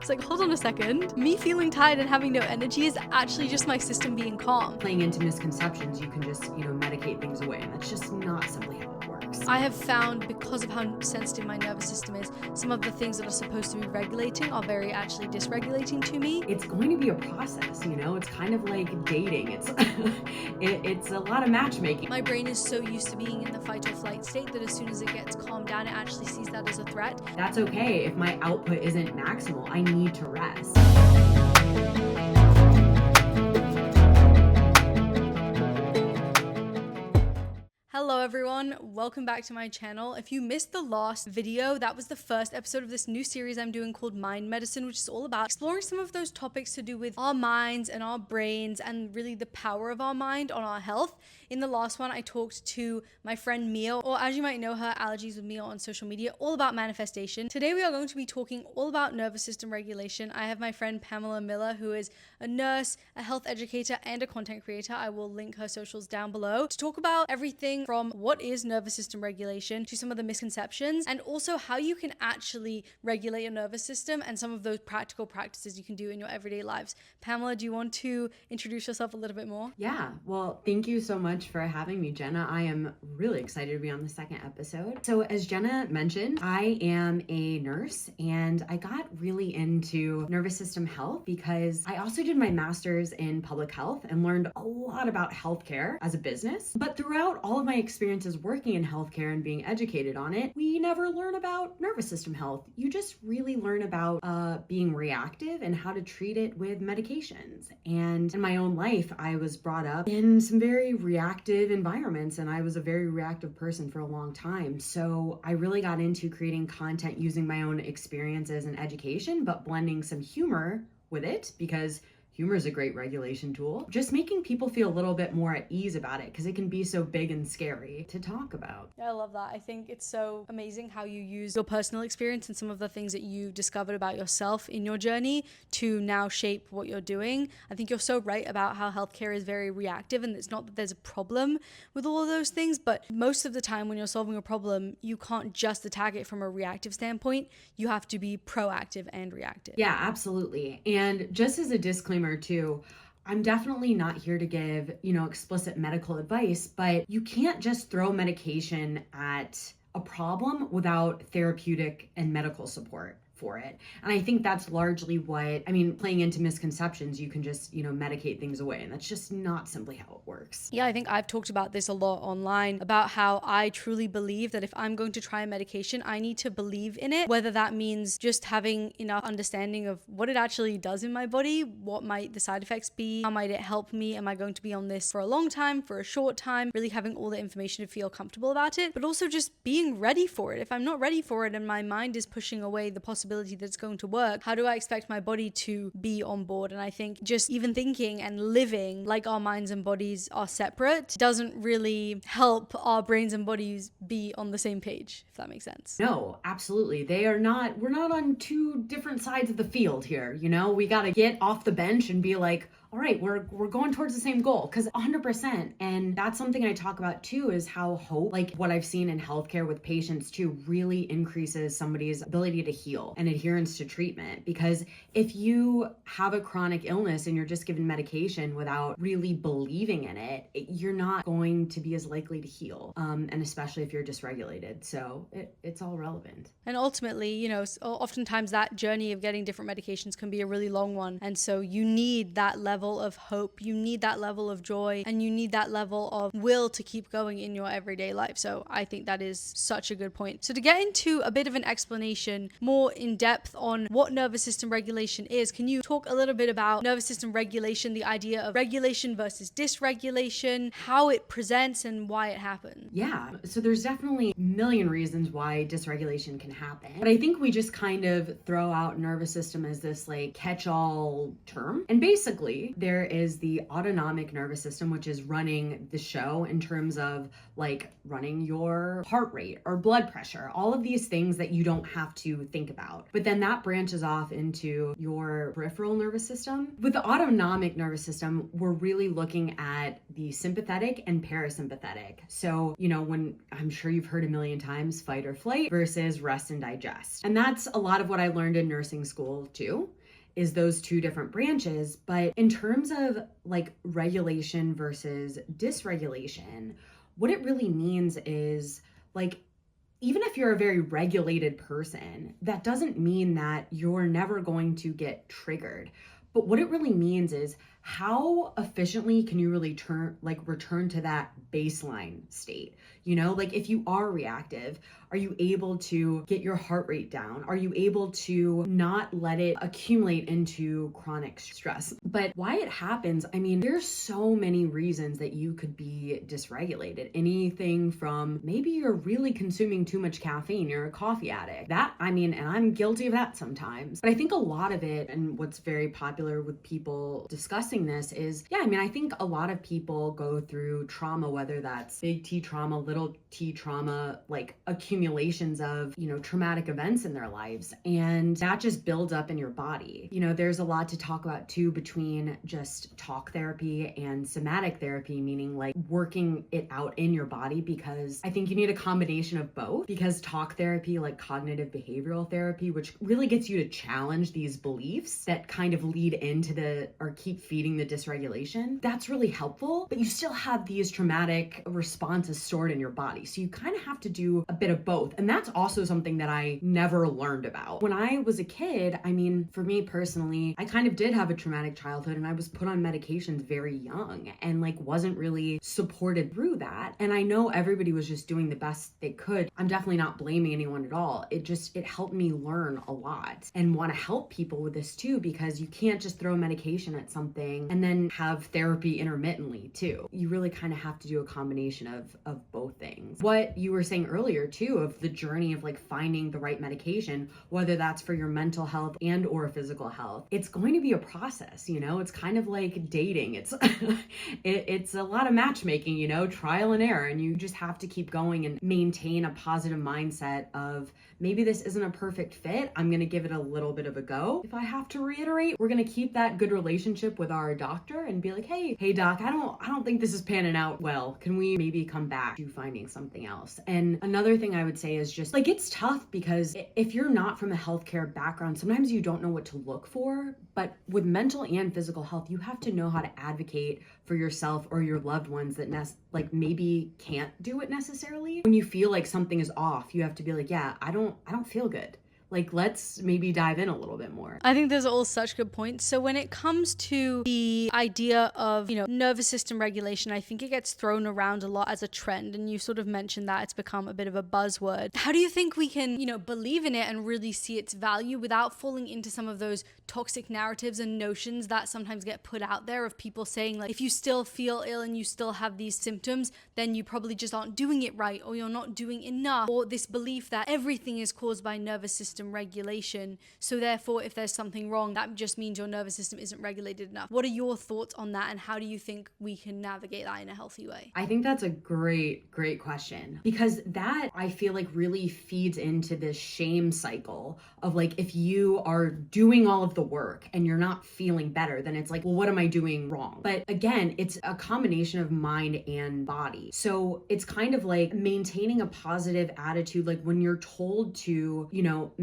It's like, hold on a second. Me feeling tired and having no energy is actually just my system being calm. Playing into misconceptions, you can just, medicate things away, and that's just not simply how it works. I have found, because of how sensitive my nervous system is, some of the things that are supposed to be regulating are very actually dysregulating to me. It's going to be a process, it's kind of like dating. It's a lot of matchmaking. My brain is so used to being in the fight or flight state that as soon as it gets calmed down, it actually sees that as a threat. That's okay. If my output isn't maximal, I need to rest. Hello everyone, welcome back to my channel. If you missed the last video, that was the first episode of this new series I'm doing called Mind Medicine, which is all about exploring some of those topics to do with our minds and our brains and really the power of our mind on our health. In the last one, I talked to my friend Mia, or as you might know her, Allergies with Mia on social media, all about manifestation. Today we are going to be talking all about nervous system regulation. I have my friend Pamela Miller, who is a nurse, a health educator, and a content creator. I will link her socials down below to talk about everything from what is nervous system regulation to some of the misconceptions, and also how you can actually regulate your nervous system and some of those practical practices you can do in your everyday lives. Pamela, do you want to introduce yourself a little bit more? Yeah, well, thank you so much for having me, Jenna. I am really excited to be on the second episode. So as Jenna mentioned, I am a nurse and I got really into nervous system health because I also did my master's in public health and learned a lot about healthcare as a business. But throughout all of my experiences working in healthcare and being educated on it, we never learn about nervous system health. You just really learn about being reactive and how to treat it with medications. And in my own life, I was brought up in some very reactive environments, and I was a very reactive person for a long time. So I really got into creating content using my own experiences and education, but blending some humor with it because humor is a great regulation tool. Just making people feel a little bit more at ease about it because it can be so big and scary to talk about. Yeah, I love that. I think it's so amazing how you use your personal experience and some of the things that you discovered about yourself in your journey to now shape what you're doing. I think you're so right about how healthcare is very reactive, and it's not that there's a problem with all of those things, but most of the time when you're solving a problem, you can't just attack it from a reactive standpoint. You have to be proactive and reactive. Yeah, absolutely. And just as a disclaimer too, I'm definitely not here to give, explicit medical advice, but you can't just throw medication at a problem without therapeutic and medical support for it. And I think that's largely playing into misconceptions, you can just, medicate things away. And that's just not simply how it works. Yeah, I think I've talked about this a lot online about how I truly believe that if I'm going to try a medication, I need to believe in it, whether that means just having enough understanding of what it actually does in my body, what might the side effects be, how might it help me, am I going to be on this for a long time, for a short time, really having all the information to feel comfortable about it, but also just being ready for it. If I'm not ready for it and my mind is pushing away the possibility that it's going to work, how do I expect my body to be on board? And I think just even thinking and living like our minds and bodies are separate doesn't really help our brains and bodies be on the same page, if that makes sense. No, absolutely. We're not on two different sides of the field here. We got to get off the bench and be like, all right, we're going towards the same goal, because 100%. And that's something I talk about too, is how hope, like what I've seen in healthcare with patients too, really increases somebody's ability to heal and adherence to treatment. Because if you have a chronic illness and you're just given medication without really believing in it, you're not going to be as likely to heal. And especially if you're dysregulated. So it's all relevant. And ultimately, oftentimes that journey of getting different medications can be a really long one. And so you need that level of hope, you need that level of joy, and you need that level of will to keep going in your everyday life. So I think that is such a good point. So to get into a bit of an explanation more in depth on what nervous system regulation is, can you talk a little bit about nervous system regulation, the idea of regulation versus dysregulation, how it presents and why it happens? Yeah, so there's definitely a million reasons why dysregulation can happen. But I think we just kind of throw out nervous system as this like catch-all term. And basically, body. There is the autonomic nervous system, which is running the show in terms of like running your heart rate or blood pressure, all of these things that you don't have to think about. But then that branches off into your peripheral nervous system. With the autonomic nervous system, we're really looking at the sympathetic and parasympathetic. So, when I'm sure you've heard a million times, fight or flight versus rest and digest. And that's a lot of what I learned in nursing school too, is those two different branches. But in terms of like regulation versus dysregulation, what it really means is like, even if you're a very regulated person, that doesn't mean that you're never going to get triggered. But what it really means is how efficiently can you really return to that baseline state? Like if you are reactive, are you able to get your heart rate down? Are you able to not let it accumulate into chronic stress? But why it happens, there's so many reasons that you could be dysregulated. Anything from maybe you're really consuming too much caffeine, you're a coffee addict. And I'm guilty of that sometimes. But I think a lot of it, and what's very popular with people discussing this is, I think a lot of people go through trauma, whether that's big T trauma, little T trauma, like accumulations of, traumatic events in their lives. And that just builds up in your body. There's a lot to talk about too between just talk therapy and somatic therapy, meaning like working it out in your body, because I think you need a combination of both. Because talk therapy, like cognitive behavioral therapy, which really gets you to challenge these beliefs that kind of lead into or keep feeding the dysregulation, that's really helpful. But you still have these traumatic responses stored in your body. So you kind of have to do a bit of both. And that's also something that I never learned about. When I was a kid, for me personally, I kind of did have a traumatic childhood, and I was put on medications very young and like wasn't really supported through that. And I know everybody was just doing the best they could. I'm definitely not blaming anyone at all. It helped me learn a lot and want to help people with this too, because you can't just throw medication at something and then have therapy intermittently too. You really kind of have to do a combination of both things. What you were saying earlier too, of the journey of like finding the right medication, whether that's for your mental health and or physical health, it's going to be a process. It's kind of like dating. It's a lot of matchmaking, trial and error, and you just have to keep going and maintain a positive mindset of, maybe this isn't a perfect fit. I'm going to give it a little bit of a go. If I have to reiterate, we're going to keep that good relationship with our doctor and be like, hey doc, I don't think this is panning out well. Can we maybe come back to finding something else? And another thing I would say is just like, it's tough because if you're not from a healthcare background, sometimes you don't know what to look for. But with mental and physical health, you have to know how to advocate for yourself or your loved ones that maybe can't do it necessarily. When you feel like something is off, you have to be like, I don't feel good. Like, let's maybe dive in a little bit more. I think those are all such good points. So when it comes to the idea of, nervous system regulation, I think it gets thrown around a lot as a trend. And you sort of mentioned that it's become a bit of a buzzword. How do you think we can, believe in it and really see its value without falling into some of those toxic narratives and notions that sometimes get put out there of people saying, like, if you still feel ill and you still have these symptoms, then you probably just aren't doing it right, or you're not doing enough, or this belief that everything is caused by nervous system regulation. So therefore, if there's something wrong, that just means your nervous system isn't regulated enough. What are your thoughts on that, and how do you think we can navigate that in a healthy way? I think that's a great question, because that, I feel like, really feeds into this shame cycle of like, if you are doing all of the work and you're not feeling better, then it's like, well, what am I doing wrong? But again, it's a combination of mind and body. So it's kind of like maintaining a positive attitude. Like when you're told to,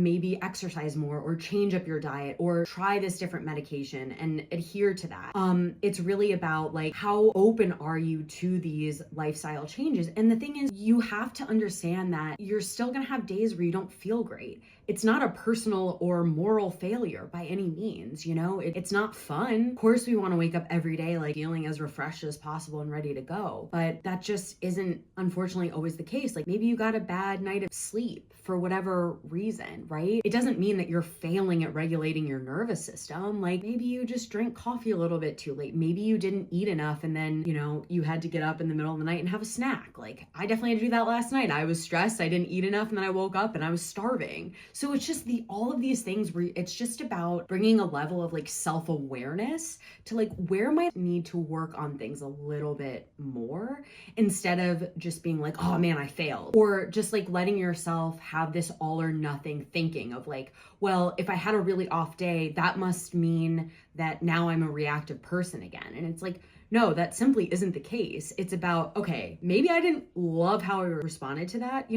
maybe exercise more or change up your diet or try this different medication and adhere to that. It's really about like, how open are you to these lifestyle changes? And the thing is, you have to understand that you're still going to have days where you don't feel great. It's not a personal or moral failure by any means, it's not fun. Of course, we want to wake up every day like feeling as refreshed as possible and ready to go, but that just isn't, unfortunately, always the case. Like maybe you got a bad night of sleep for whatever reason, right? It doesn't mean that you're failing at regulating your nervous system. Like maybe you just drank coffee a little bit too late. Maybe you didn't eat enough and then, you had to get up in the middle of the night and have a snack. Like I definitely had to do that last night. I was stressed. I didn't eat enough and then I woke up and I was starving. So it's just all of these things where it's just about bringing a level of like self-awareness to like where might need to work on things a little bit more, instead of just being like, oh man, I failed. Or just like letting yourself have this all or nothing thinking of like, well, if I had a really off day, that must mean that now I'm a reactive person again. And it's like, no, that simply isn't the case. It's about, okay, maybe I didn't love how I responded to that,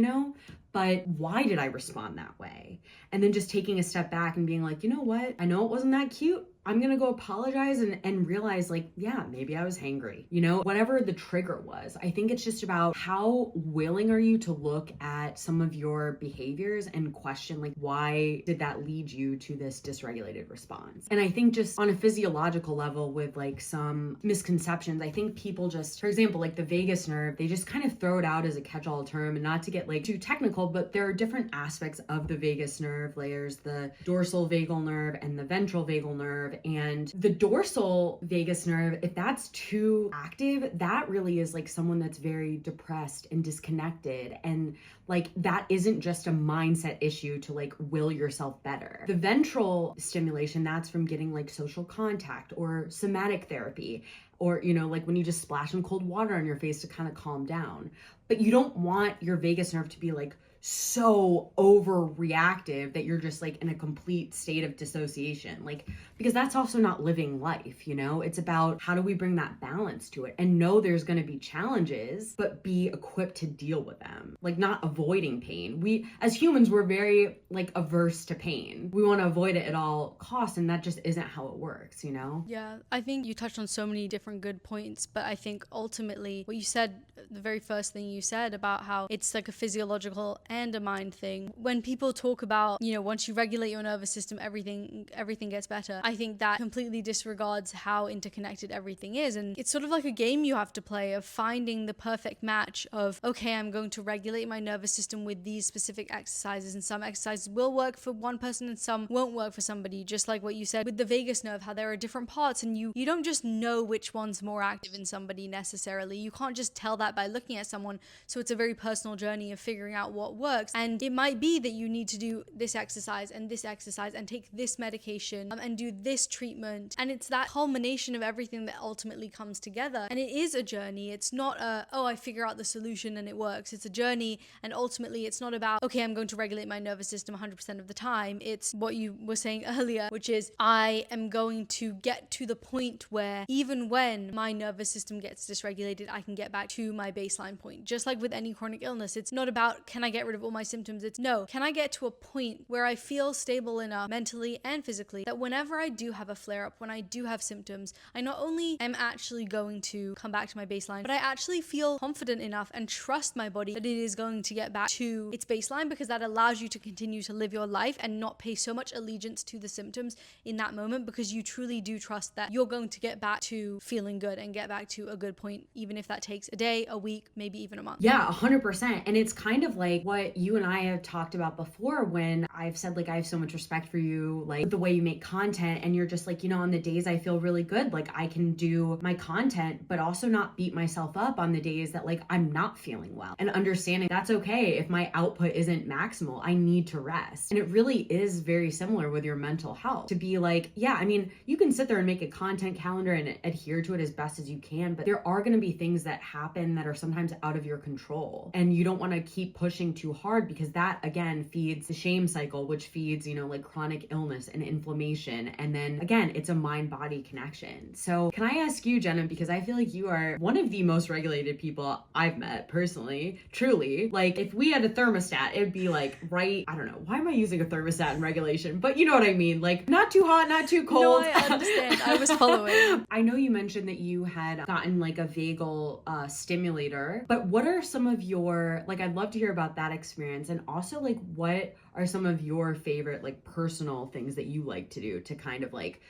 but why did I respond that way? And then just taking a step back and being like, you know what? I know it wasn't that cute. I'm gonna go apologize and realize like, yeah, maybe I was hangry, whatever the trigger was. I think it's just about how willing are you to look at some of your behaviors and question like, why did that lead you to this dysregulated response? And I think just on a physiological level with like some misconceptions, I think people just, for example, like the vagus nerve, they just kind of throw it out as a catch-all term, and not to get like too technical, but there are different aspects of the vagus nerve layers, the dorsal vagal nerve and the ventral vagal nerve. And the dorsal vagus nerve, if that's too active, that really is like someone that's very depressed and disconnected. And like that isn't just a mindset issue to like will yourself better. The ventral stimulation, that's from getting like social contact or somatic therapy, or like when you just splash some cold water on your face to kind of calm down. But you don't want your vagus nerve to be like so overreactive that you're just like in a complete state of dissociation, like, because that's also not living life. It's about how do we bring that balance to it and know there's going to be challenges, but be equipped to deal with them, like not avoiding pain. We as humans, we're very like averse to pain. We want to avoid it at all costs, and that just isn't how it works. Yeah, I think you touched on so many different good points, but I think ultimately what you said, the very first thing you said about how it's like a physiological and a mind thing. When people talk about, once you regulate your nervous system, everything gets better, I think that completely disregards how interconnected everything is. And it's sort of like a game you have to play of finding the perfect match of, okay, I'm going to regulate my nervous system with these specific exercises, and some exercises will work for one person and some won't work for somebody. Just like what you said with the vagus nerve, how there are different parts, and you don't just know which one's more active in somebody necessarily. You can't just tell that by looking at someone. So it's a very personal journey of figuring out what works. And it might be that you need to do this exercise and take this medication and do this treatment. And it's that culmination of everything that ultimately comes together. And it is a journey. It's not I figure out the solution and it works. It's a journey. And ultimately it's not about, okay, I'm going to regulate my nervous system 100% of the time. It's what you were saying earlier, which is I am going to get to the point where even when my nervous system gets dysregulated, I can get back to my baseline point. Just like with any chronic illness, it's not about can I get rid of all my symptoms? It's no, can I get to a point where I feel stable enough mentally and physically that whenever I do have a flare up, when I do have symptoms, I not only am actually going to come back to my baseline, but I actually feel confident enough and trust my body that it is going to get back to its baseline, because that allows you to continue to live your life and not pay so much allegiance to the symptoms in that moment, because you truly do trust that you're going to get back to feeling good and get back to a good point, even if that takes a day, a week, maybe even a month. Yeah, 100%. And it's kind of like what you and I have talked about before, when I've said like I have so much respect for you, like the way you make content, and you're just like, on the days I feel really good, like I can do my content, but also not beat myself up on the days that like I'm not feeling well, and understanding that's okay if my output isn't maximal. I need to rest. And it really is very similar with your mental health, to be like, yeah, I mean, you can sit there and make a content calendar and adhere to it as best as you can, but there are going to be things that happen that are sometimes out of your control, and you don't want to keep pushing too hard, because that again feeds the shame cycle, which feeds, like chronic illness and inflammation. And then again, it's a mind-body connection. So can I ask you, Jenna, because I feel like you are one of the most regulated people I've met personally, truly, like if we had a thermostat, it'd be like, right, I don't know, why am I using a thermostat in regulation? But you know what I mean, like not too hot, not too cold. No, I understand. I was following. I know you mentioned that you had gotten like a vagal stimulator, but what are some of your, like, I'd love to hear about that experience. And also like, what are some of your favorite like personal things that you like to do to kind of like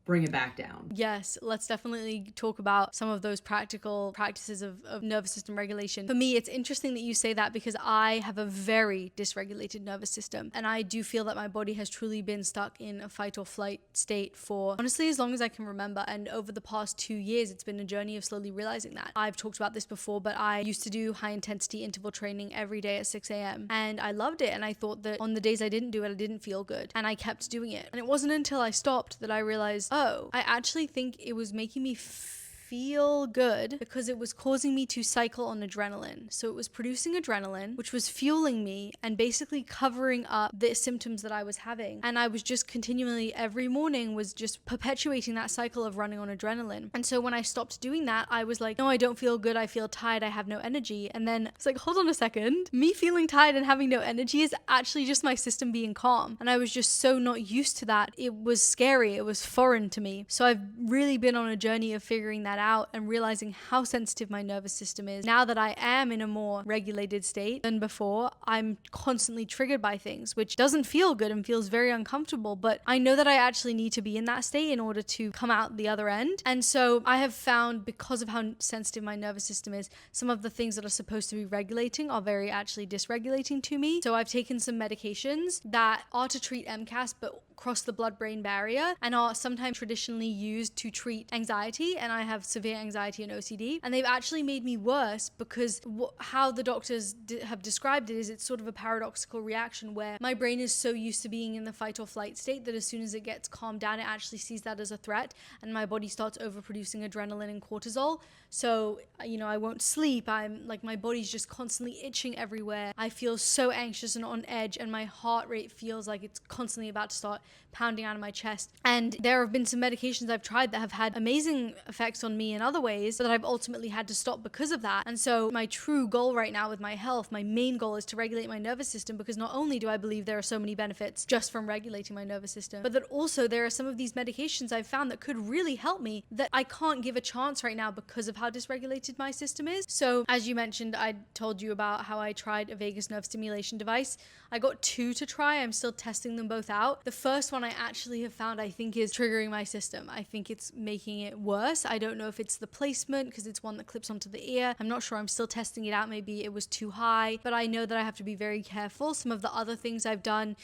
bring it back down. Yes, let's definitely talk about some of those practical practices of nervous system regulation. For me, it's interesting that you say that because I have a very dysregulated nervous system, and I do feel that my body has truly been stuck in a fight or flight state for honestly as long as I can remember. And over the past 2 years, it's been a journey of slowly realizing that. I've talked about this before, but I used to do high intensity interval training every day at 6 a.m. and I loved it. And I thought that on the days I didn't do it, I didn't feel good, and I kept doing it. And it wasn't until I stopped that I realized, oh, I actually think it was making me feel good because it was causing me to cycle on adrenaline. So it was producing adrenaline, which was fueling me and basically covering up the symptoms that I was having. And I was just continually every morning was just perpetuating that cycle of running on adrenaline. And so when I stopped doing that, I was like, no, I don't feel good. I feel tired. I have no energy. And then it's like, hold on a second. Me feeling tired and having no energy is actually just my system being calm. And I was just so not used to that. It was scary. It was foreign to me. So I've really been on a journey of figuring that out and realizing how sensitive my nervous system is. Now that I am in a more regulated state than before, I'm constantly triggered by things, which doesn't feel good and feels very uncomfortable, but I know that I actually need to be in that state in order to come out the other end. And so I have found, because of how sensitive my nervous system is, some of the things that are supposed to be regulating are very actually dysregulating to me. So I've taken some medications that are to treat MCAS but cross the blood-brain barrier and are sometimes traditionally used to treat anxiety, and I have severe anxiety and OCD, and they've actually made me worse because how the doctors have described it is it's sort of a paradoxical reaction where my brain is so used to being in the fight or flight state that as soon as it gets calmed down, it actually sees that as a threat and my body starts overproducing adrenaline and cortisol. So, I won't sleep. I'm like, my body's just constantly itching everywhere. I feel so anxious and on edge, and my heart rate feels like it's constantly about to start pounding out of my chest. And there have been some medications I've tried that have had amazing effects on me in other ways that I've ultimately had to stop because of that. And so my true goal right now with my health, my main goal is to regulate my nervous system, because not only do I believe there are so many benefits just from regulating my nervous system, but that also there are some of these medications I've found that could really help me that I can't give a chance right now because of how dysregulated my system is. So as you mentioned, I told you about how I tried a vagus nerve stimulation device. I got 2 to try. I'm still testing them both out. The first one I actually have found I think is triggering my system. I think it's making it worse. I don't know if it's the placement because it's one that clips onto the ear. I'm not sure. I'm still testing it out. Maybe it was too high, but I know that I have to be very careful. Some of the other things I've done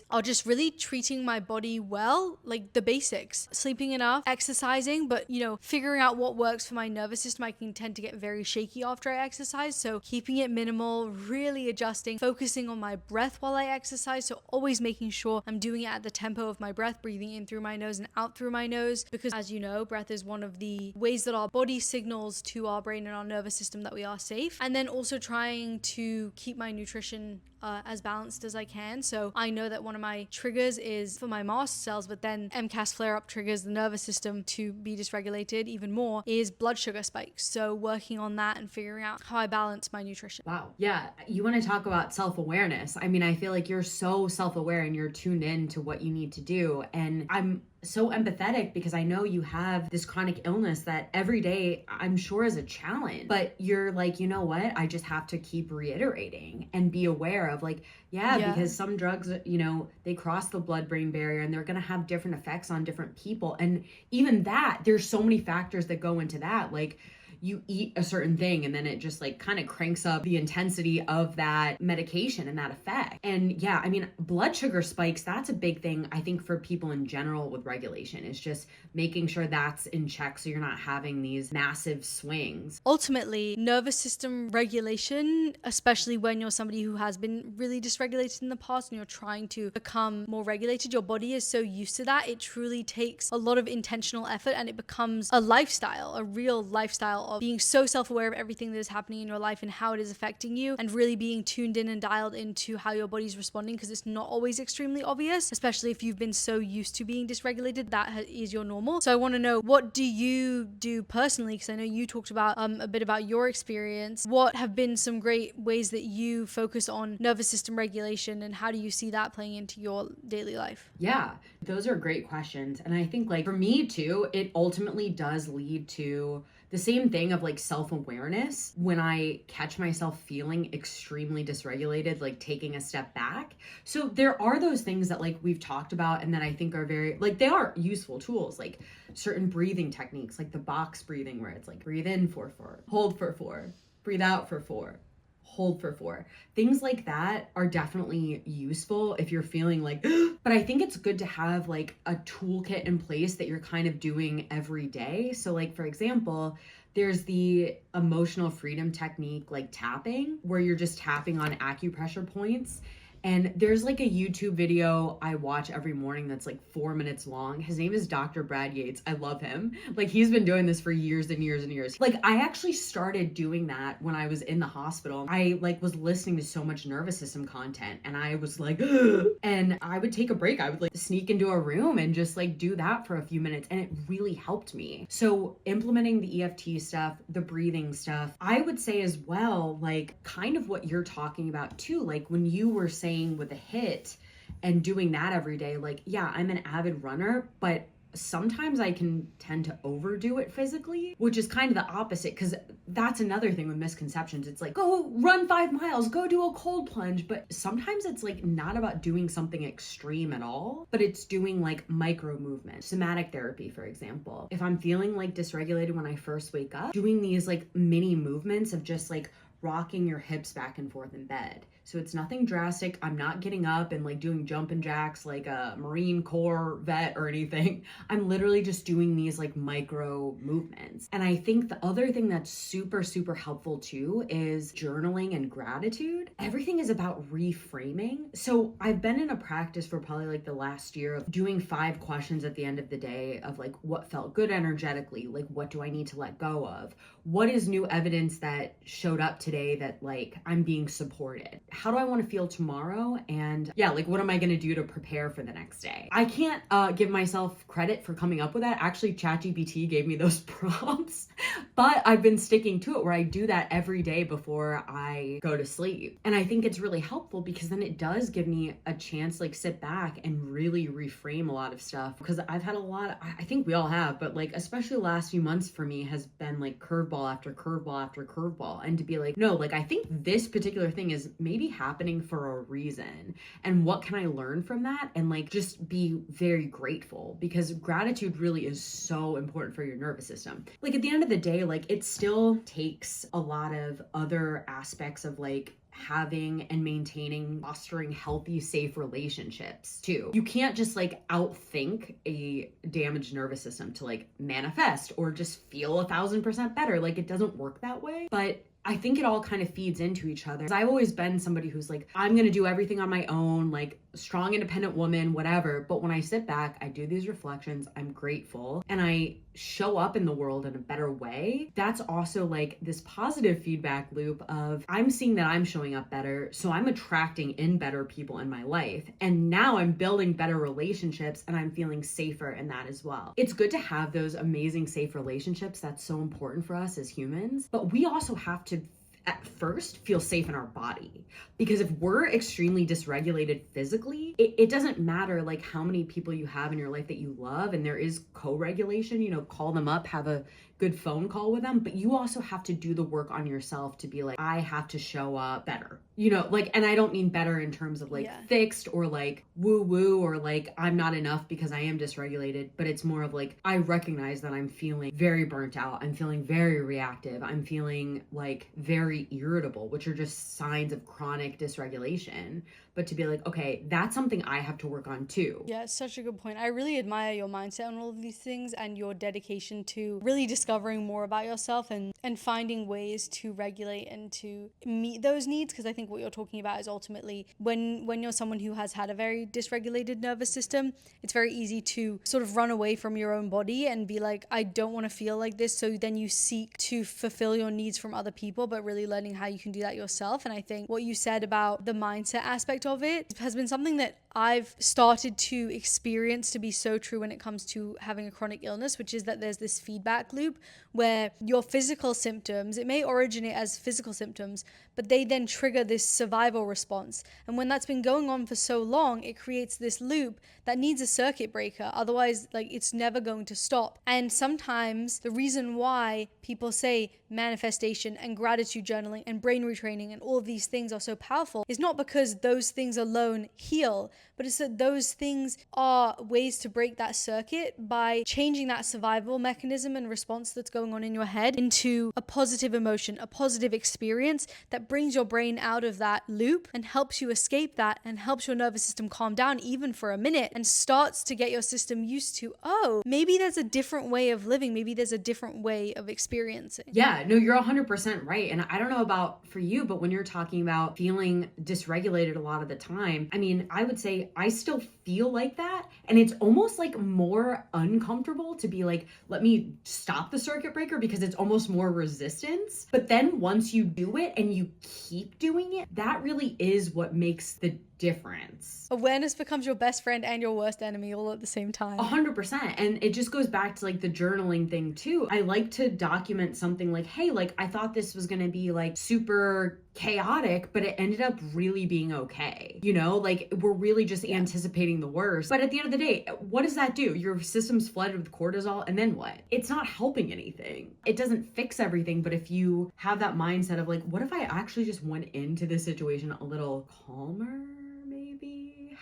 are just really treating my body well, like the basics, sleeping enough, exercising, but figuring out what works for my nervous system. I can tend to get very shaky after I exercise, so keeping it minimal, really adjusting, focusing on my breath while I exercise, so always making sure I'm doing it at the tempo of my breath, breathing in through my nose and out through my nose, because as you know, breath is one of the ways that our body signals to our brain and our nervous system that we are safe. And then also trying to keep my nutrition as balanced as I can. So I know that one of my triggers is for my mast cells, but then MCAS flare-up triggers the nervous system to be dysregulated even more is blood sugar spikes. So working on that and figuring out how I balance my nutrition. Wow. Yeah. You want to talk about self-awareness. I mean, I feel like you're so self-aware and you're tuned in to what you need to do. And I'm so empathetic because I know you have this chronic illness that every day I'm sure is a challenge, but you're like, you know what? I just have to keep reiterating and be aware of like, because some drugs, they cross the blood-brain barrier and they're going to have different effects on different people. And even that, there's so many factors that go into that. Like, you eat a certain thing and then it just like kind of cranks up the intensity of that medication and that effect. And yeah, I mean, blood sugar spikes, that's a big thing, I think, for people in general with regulation. Is just making sure that's in check so you're not having these massive swings. Ultimately, nervous system regulation, especially when you're somebody who has been really dysregulated in the past and you're trying to become more regulated, your body is so used to that. It truly takes a lot of intentional effort and it becomes a lifestyle, a real lifestyle of being so self-aware of everything that is happening in your life and how it is affecting you, and really being tuned in and dialed into how your body's responding, because it's not always extremely obvious, especially if you've been so used to being dysregulated. That is your normal. So I want to know, what do you do personally? Because I know you talked about a bit about your experience. What have been some great ways that you focus on nervous system regulation, and how do you see that playing into your daily life? Yeah, Those are great questions. And I think like for me too, it ultimately does lead to the same thing of like self-awareness. When I catch myself feeling extremely dysregulated, like taking a step back. So there are those things that like we've talked about and that I think are very like they are useful tools, like certain breathing techniques, like the box breathing where it's like breathe in for 4, hold for 4, breathe out for 4, hold for 4. Things like that are definitely useful if you're feeling like, but I think it's good to have like a toolkit in place that you're kind of doing every day. So like, for example, there's the emotional freedom technique, like tapping, where you're just tapping on acupressure points. And there's like a YouTube video I watch every morning that's like 4 minutes long. His name is Dr. Brad Yates. I love him. Like he's been doing this for years and years and years. Like I actually started doing that when I was in the hospital. I like was listening to so much nervous system content and I was like, and I would take a break. I would like sneak into a room and just like do that for a few minutes. And it really helped me. So implementing the EFT stuff, the breathing stuff, I would say as well, like kind of what you're talking about too. Like when you were saying with a hit and doing that every day, like yeah, I'm an avid runner, but sometimes I can tend to overdo it physically, which is kind of the opposite, because that's another thing with misconceptions. It's like, go run 5 miles, go do a cold plunge, but sometimes it's like not about doing something extreme at all, but it's doing like micro movements. Somatic therapy, for example, if I'm feeling like dysregulated when I first wake up, doing these like mini movements of just like rocking your hips back and forth in bed. So it's nothing drastic. I'm not getting up and like doing jumping jacks like a Marine Corps vet or anything. I'm literally just doing these like micro movements. And I think the other thing that's super, super helpful too is journaling and gratitude. Everything is about reframing. So I've been in a practice for probably like the last year of doing 5 questions at the end of the day of like what felt good energetically, like what do I need to let go of? What is new evidence that showed up today that like I'm being supported? How do I want to feel tomorrow? And yeah, like what am I going to do to prepare for the next day? I can't give myself credit for coming up with that. Actually, ChatGPT gave me those prompts, but I've been sticking to it where I do that every day before I go to sleep. And I think it's really helpful because then it does give me a chance like sit back and really reframe a lot of stuff, because I've had a lot, I think we all have, but like especially the last few months for me has been like curveball after curveball after curveball. And to be like, no, like I think this particular thing is maybe happening for a reason. And what can I learn from that? And like just be very grateful, because gratitude really is so important for your nervous system. Like at the end of the day, like it still takes a lot of other aspects of like having and maintaining, fostering healthy, safe relationships too. You can't just like outthink a damaged nervous system to like manifest or just feel 1,000% better. Like it doesn't work that way. But I think it all kind of feeds into each other. I've always been somebody who's like, I'm going to do everything on my own, like strong, independent woman, whatever. But when I sit back, I do these reflections, I'm grateful, and I show up in the world in a better way. That's also like this positive feedback loop of I'm seeing that I'm showing up better. So I'm attracting in better people in my life. And now I'm building better relationships and I'm feeling safer in that as well. It's good to have those amazing, safe relationships. That's so important for us as humans. But we also have to at first feel safe in our body, because if we're extremely dysregulated physically, it doesn't matter like how many people you have in your life that you love and there is co-regulation, you know, call them up, have a good phone call with them, but you also have to do the work on yourself to be like, I have to show up better, you know, like, and I don't mean better in terms of like fixed or like woo woo or like I'm not enough because I am dysregulated, but it's more of like I recognize that I'm feeling very burnt out, I'm feeling very reactive, I'm feeling like very irritable, which are just signs of chronic dysregulation. But to be like, okay, that's something I have to work on too. Yeah, it's such a good point. I really admire your mindset on all of these things and your dedication to really discovering more about yourself and finding ways to regulate and to meet those needs. Because I think what you're talking about is ultimately when you're someone who has had a very dysregulated nervous system, it's very easy to sort of run away from your own body and be like, I don't want to feel like this. So then you seek to fulfill your needs from other people, but really learning how you can do that yourself. And I think what you said about the mindset aspect of it has been something that I've started to experience to be so true when it comes to having a chronic illness, which is that there's this feedback loop where your physical symptoms, it may originate as physical symptoms, but they then trigger this survival response. And when that's been going on for so long, it creates this loop that needs a circuit breaker. Otherwise, like, it's never going to stop. And sometimes the reason why people say manifestation and gratitude journaling and brain retraining and all of these things are so powerful is not because those things alone heal, but it's that those things are ways to break that circuit by changing that survival mechanism and response that's going on in your head into a positive emotion, a positive experience that brings your brain out of that loop and helps you escape that and helps your nervous system calm down even for a minute and starts to get your system used to, oh, maybe there's a different way of living. Maybe there's a different way of experiencing. Yeah, no, you're 100% right. And I don't know about for you, but when you're talking about feeling dysregulated a lot of the time, I mean, I would say I still feel like that. And it's almost like more uncomfortable to be like, let me stop the circuit breaker because it's almost more resistance. But then once you do it and you keep doing it, that really is what makes the difference. Awareness becomes your best friend and your worst enemy all at the same time. 100%. And it just goes back to like the journaling thing too. I like to document something like, hey, like I thought this was going to be like super chaotic, but it ended up really being okay. You know, like we're really just anticipating the worst. But at the end of the day, what does that do? Your system's flooded with cortisol, and then what? It's not helping anything. It doesn't fix everything, but if you have that mindset of like, what if I actually just went into this situation a little calmer?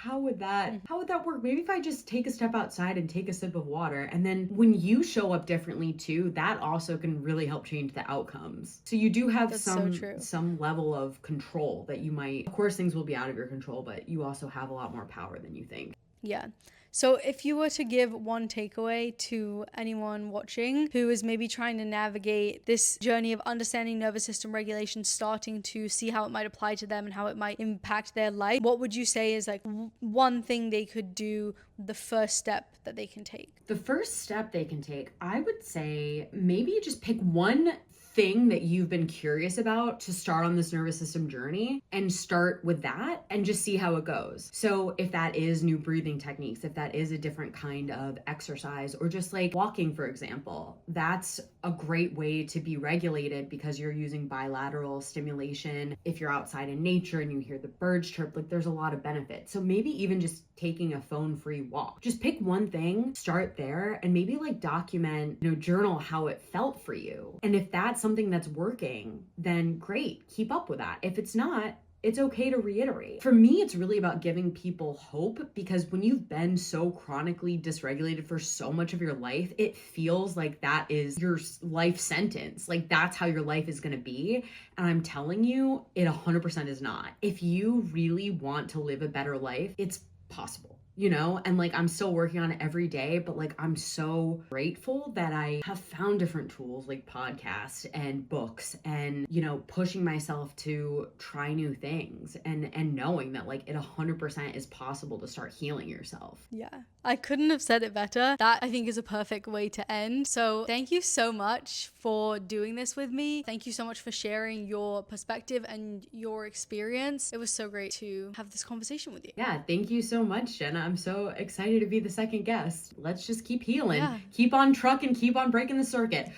How would that work? Maybe if I just take a step outside and take a sip of water, and then when you show up differently too, that also can really help change the outcomes. So you do have some level of control that you might, of course things will be out of your control, but you also have a lot more power than you think. Yeah. So if you were to give one takeaway to anyone watching who is maybe trying to navigate this journey of understanding nervous system regulation, starting to see how it might apply to them and how it might impact their life, what would you say is like one thing they could do, the first step that they can take? The first step they can take, I would say maybe just pick one thing that you've been curious about to start on this nervous system journey and start with that and just see how it goes. So if that is new breathing techniques, if that is a different kind of exercise, or just like walking, for example, that's a great way to be regulated because you're using bilateral stimulation. If you're outside in nature and you hear the birds chirp, like there's a lot of benefits. So maybe even just taking a phone-free walk. Just pick one thing, start there, and maybe like document, journal how it felt for you. And if that's something that's working, then great, keep up with that. If it's not, it's okay to reiterate. For me, it's really about giving people hope, because when you've been so chronically dysregulated for so much of your life, it feels like that is your life sentence. Like that's how your life is going to be. And I'm telling you, it 100% is not. If you really want to live a better life, it's possible. And like I'm still working on it every day, but like I'm so grateful that I have found different tools like podcasts and books and, pushing myself to try new things and knowing that like it 100% is possible to start healing yourself. Yeah, I couldn't have said it better. That I think is a perfect way to end. So thank you so much for doing this with me. Thank you so much for sharing your perspective and your experience. It was so great to have this conversation with you. Yeah, thank you so much, Jenna. I'm so excited to be the second guest. Let's just keep healing. Yeah. Keep on trucking, keep on breaking the circuit.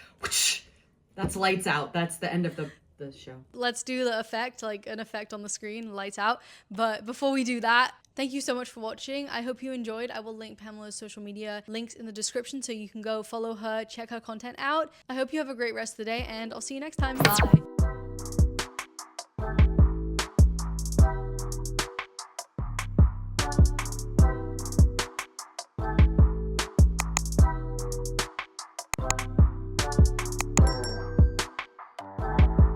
That's lights out. That's the end of the show. Let's do the effect, like an effect on the screen, lights out. But before we do that, thank you so much for watching. I hope you enjoyed. I will link Pamela's social media links in the description so you can go follow her, check her content out. I hope you have a great rest of the day, and I'll see you next time. Bye.